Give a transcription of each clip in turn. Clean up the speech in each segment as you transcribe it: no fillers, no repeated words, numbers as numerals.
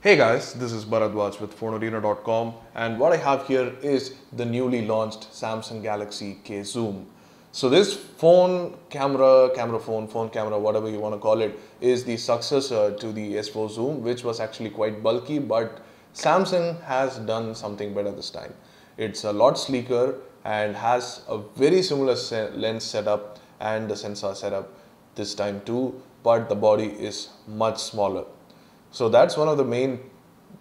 Hey guys, this is Bharadwaj with Fonearena.com, and what I have here is the newly launched Samsung Galaxy K Zoom. So this phone camera, phone camera, whatever you want to call it, is the successor to the S4 Zoom, which was actually quite bulky, but Samsung has done something better this time. It's a lot sleeker and has a very similar lens setup and the sensor setup this time too, but the body is much smaller. So that's one of the main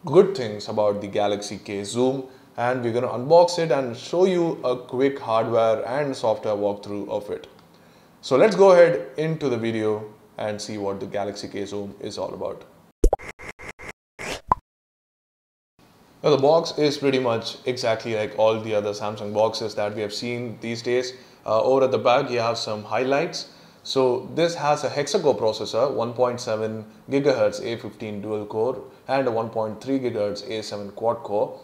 good things about the Galaxy K Zoom, and we're going to unbox it and show you a quick hardware and software walkthrough of it. So let's go ahead into the video and see what the Galaxy K Zoom is all about. Now, the box is pretty much exactly like all the other Samsung boxes that we have seen these days. Over at the back you have some highlights. So this has a hexa-core processor, 1.7 GHz A15 dual core and a 1.3 GHz A7 quad core.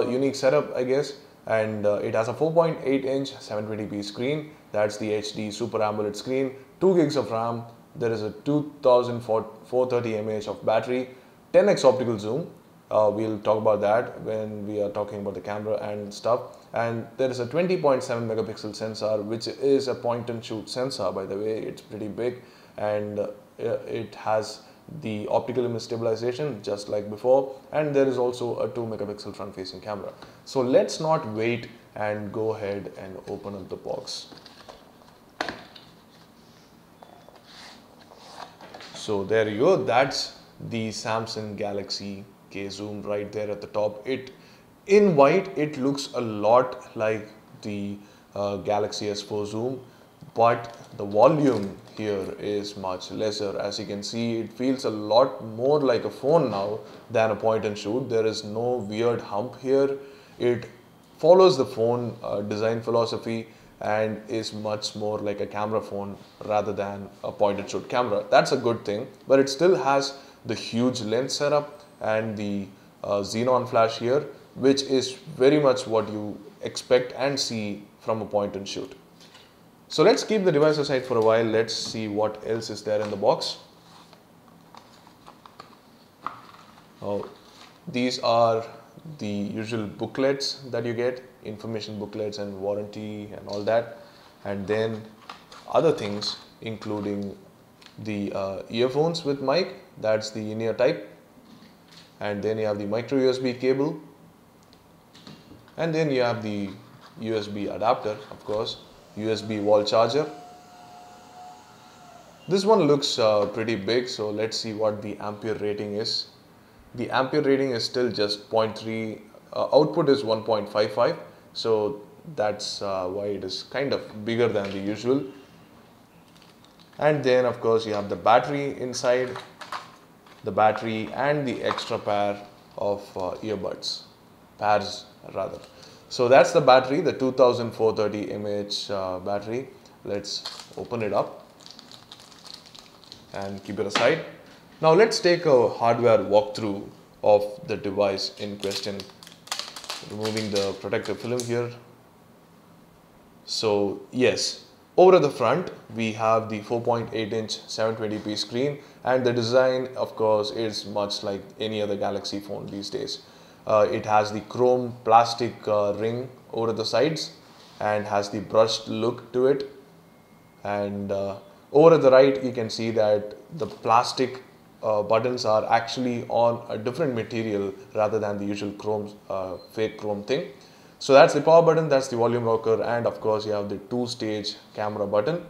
Unique setup, I guess, and it has a 4.8 inch 720p screen. That's the HD Super AMOLED screen. 2 gigs of RAM. There is a 2430 mAh of battery, 10x optical zoom. We'll talk about that when we are talking about the camera and stuff. And there is a 20.7 megapixel sensor, which is a point and shoot sensor, by the way. It's pretty big, and it has the optical image stabilization just like before, and there is also a 2 megapixel front facing camera. So let's not wait and go ahead and open up the box. So there you go, that's the Samsung Galaxy K Zoom right there at the top. In white it looks a lot like the Galaxy S4 Zoom, but the volume here is much lesser. As you can see, it feels a lot more like a phone now than a point and shoot. There is no weird hump here. It follows the phone design philosophy and is much more like a camera phone rather than a point and shoot camera. That's a good thing, but it still has the huge lens setup and the xenon flash here, which is very much what you expect and see from a point and shoot. So let's keep the device aside for a while. Let's see what else is there in the box. These are the usual booklets that you get, information booklets and warranty and all that, and then other things including the earphones with mic, that's the in-ear type, and then you have the micro USB cable, and then you have the USB adapter, of course, USB wall charger. This one looks pretty big, so let's see what the ampere rating is. The ampere rating is still just 0.3, output is 1.55, so that's why it is kind of bigger than the usual. And then of course you have the battery inside, the battery and the extra pair of earbuds, pairs rather. So that's the battery, the 2430 mAh battery. Let's open it up and keep it aside. Now let's take a hardware walkthrough of the device in question. Removing the protective film here. So yes, over at the front we have the 4.8 inch 720p screen, and the design of course is much like any other Galaxy phone these days. It has the chrome plastic ring over the sides and has the brushed look to it, and over at the right you can see that the plastic buttons are actually on a different material rather than the usual chrome, fake chrome thing. So that's the power button, that's the volume rocker, and of course you have the two-stage camera button.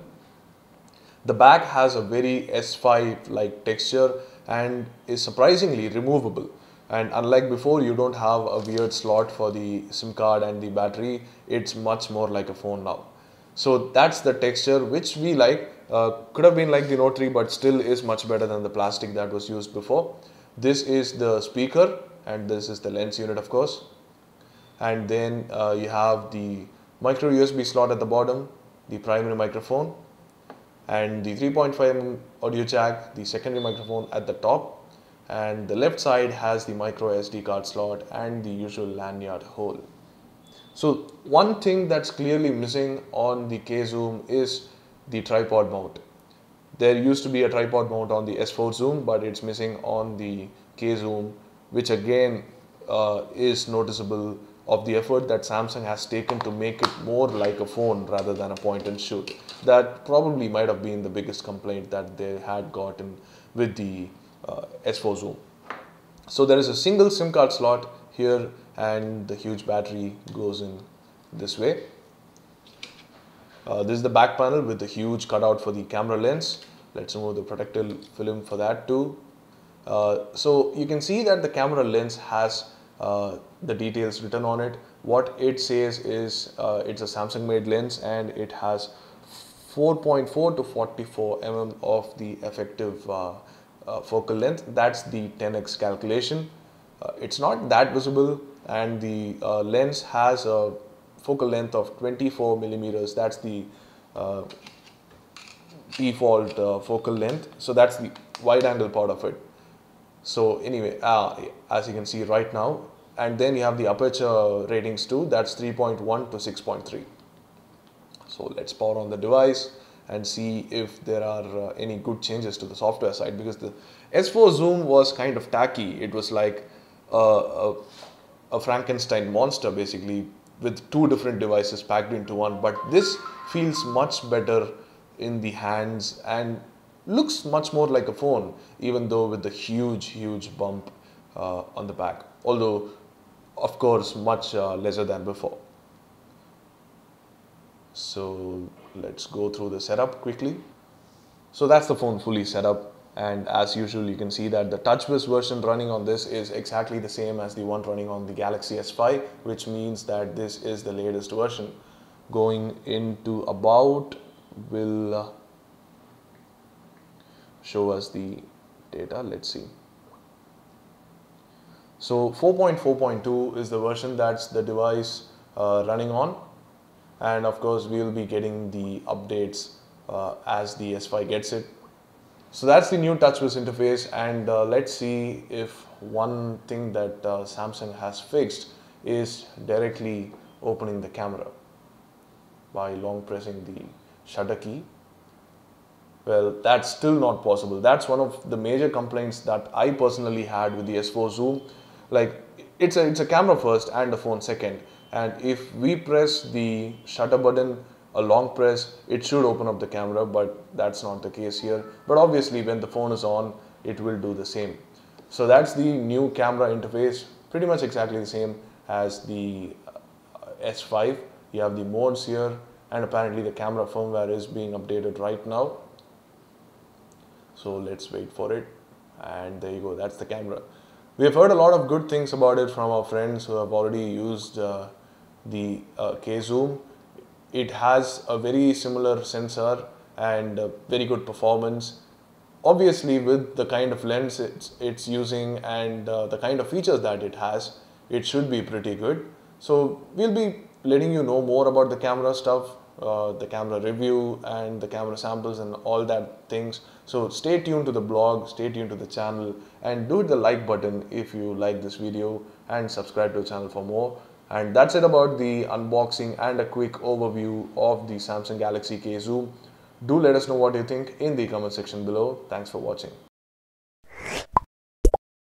The back has a very S5 like texture and is surprisingly removable. And unlike before, you don't have a weird slot for the SIM card and the battery. It's much more like a phone now. So that's the texture which we like. Could have been like the Note 3, but still is much better than the plastic that was used before. This is the speaker, and this is the lens unit, of course. And then you have the micro USB slot at the bottom, the primary microphone, and the 3.5mm audio jack, the secondary microphone at the top. And the left side has the micro SD card slot and the usual lanyard hole. So one thing that's clearly missing on the K Zoom is the tripod mount. There used to be a tripod mount on the S4 Zoom, but it's missing on the K Zoom which again is noticeable of the effort that Samsung has taken to make it more like a phone rather than a point and shoot. That probably might have been the biggest complaint that they had gotten with the S4 Zoom. So there is a single SIM card slot here, and the huge battery goes in this way. This is the back panel with the huge cutout for the camera lens. Let's remove the protective film for that too. So you can see that the camera lens has the details written on it. What it says is it's a Samsung made lens, and it has 4.4 to 44 mm of the effective focal length. That's the 10x calculation. It's not that visible, and the lens has a focal length of 24 millimeters. That's the default focal length. So that's the wide angle part of it. So anyway, as you can see right now, and then you have the aperture ratings too. That's 3.1 to 6.3. So let's power on the device and see if there are any good changes to the software side, because the S4 Zoom was kind of tacky. It was like a Frankenstein monster basically, with two different devices packed into one. But this feels much better in the hands and looks much more like a phone, even though with the huge bump on the back, although of course much lesser than before. So let's go through the setup quickly. So that's the phone fully set up, and as usual you can see that the TouchWiz version running on this is exactly the same as the one running on the Galaxy S5, which means that this is the latest version. Going into about will show us the data. Let's see. So 4.4.2 is the version that's the device running on, and of course we will be getting the updates as the S5 gets it. So that's the new TouchWiz interface, and let's see if one thing that Samsung has fixed is directly opening the camera by long pressing the shutter key. Well, that's still not possible. That's one of the major complaints that I personally had with the S4 Zoom. Like, it's a camera first and a phone second, and if we press the shutter button, a long press, it should open up the camera, but that's not the case here. But obviously when the phone is on, it will do the same. So that's the new camera interface, pretty much exactly the same as the S5. You have the modes here, and apparently the camera firmware is being updated right now. So let's wait for it, and there you go, that's the camera. We have heard a lot of good things about it from our friends who have already used the K-Zoom. It has a very similar sensor and very good performance. Obviously with the kind of lens it's using and the kind of features that it has, it should be pretty good. So we'll be letting you know more about the camera stuff, the camera review and the camera samples and all that things. So stay tuned to the blog, stay tuned to the channel, and do hit the like button if you like this video, and subscribe to the channel for more. And that's it about the unboxing and a quick overview of the Samsung Galaxy K Zoom. Do let us know what you think in the comment section below. Thanks for watching.